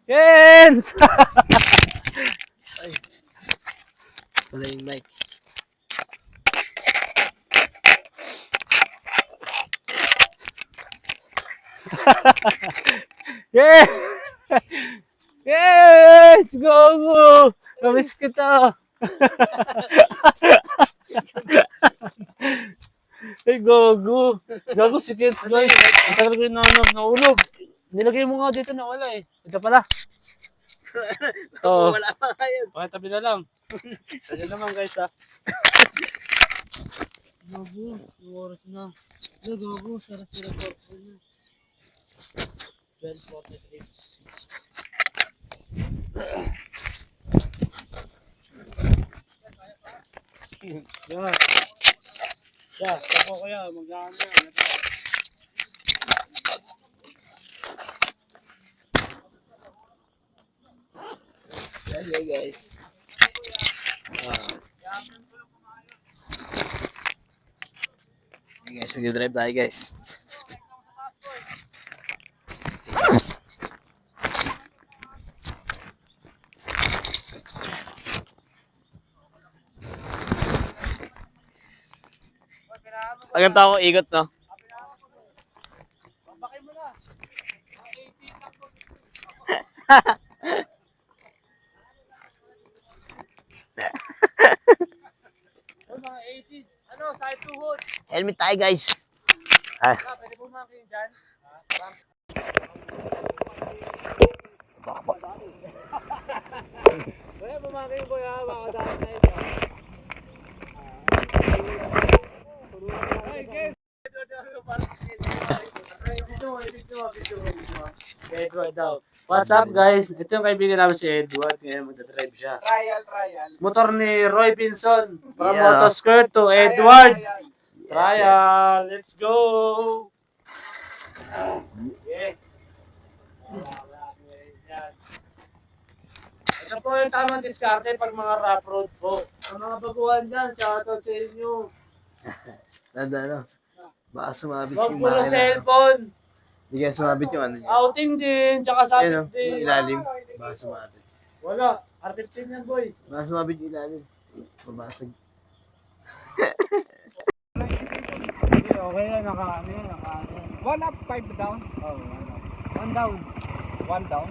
Kens! Ay, wala yung mic. Yes! Yes! Go! Namiss kita! Ay, gago. Gago si Kens, guys. Ang tagal ko yung naulog. Nilagay mo nga dito na wala eh. Ito pala. Oo. Wala pa ngayon. Okay, tabi na lang. Tabi naman guys ha. Gago, oras na. Ay, gago, sara-sara ko. 12:43. Yeah. Yeah, tapo ko yan. Mag-ano yan. Hello guys. Hey guys, mag-drive tayo guys. Agad ako ikot, no? Bakit mo na? Mga 80. Ano, side tuhod. Helmet tayo guys. Pwede pumakin dyan. Wala pumakin ko ya, baka daan tayo dyan. Hey, Ken! Edward daw. What's up guys? Ito yung kaibigan namin si Edward. Ngayon magdadrive siya. Trial. Motor ni Roy Pinson. From Yeah. Motoskirt to Edward. Trial. Let's go. Yeah. Ito po yung tamang diskarte pag mga rough road po. Ang mga baguhan dyan, shoutout sa inyo. Ano? Baka sumabit Huwag yung po ng makina. cellphone. Hindi kaya sumabit yung ano niya. Outing din, tsaka Ayun, sabit no? din. Yung ilalim. Baka sumabit. Wala, R15 yan boy. Baka sumabit yung ilalim. Babasag. Okay yan, naka-ano yan. 1 up, 5 down. Oh, ano. One down. 1 down.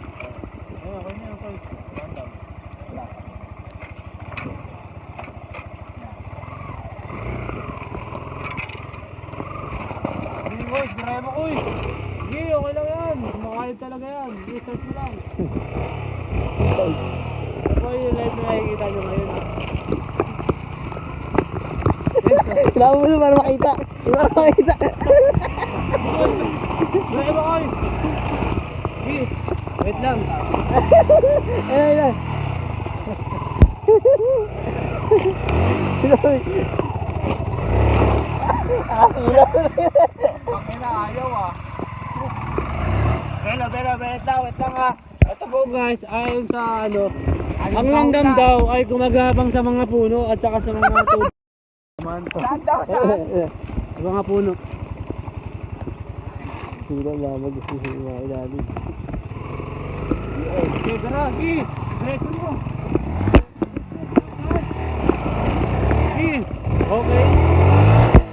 Ayun, okay na, okay. One down. Wala. Sige boys, diraya mo koy. Sige, okay lang yan. Makayod talaga yan. I-search mo lang. Ito po yung live na nakikita nyo ngayon ha. Kailangan mo na para makita. Para makita. Diraya mo koy. Sige, wait lang. Ayun. Ang ina, ayaw ah. Wait lang ha. Ito po guys, ayon sa ano, ang langgam daw ay gumagabang sa mga puno at saka sa mga tubig. Saan daw saan? Sa mga puno. Sila lamag gusto yung mga ilalim. Okay, tara, sige. Diretso mo. Sige. Okay.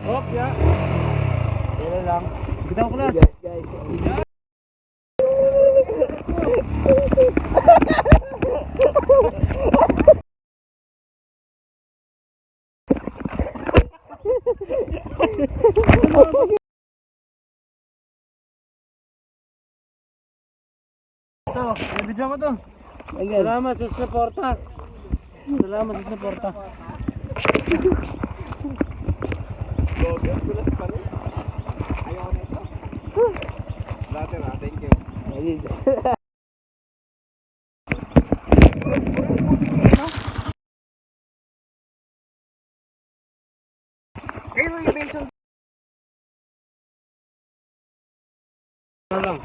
Hop, ya. Kaya lang. Bitaw ko na. Guys. Ito, video mo to. Salamat sa suporta. Salamat sa suporta. Ayaw na ito. Dati na, thank you. Hey, Roy Benson. Ano lang.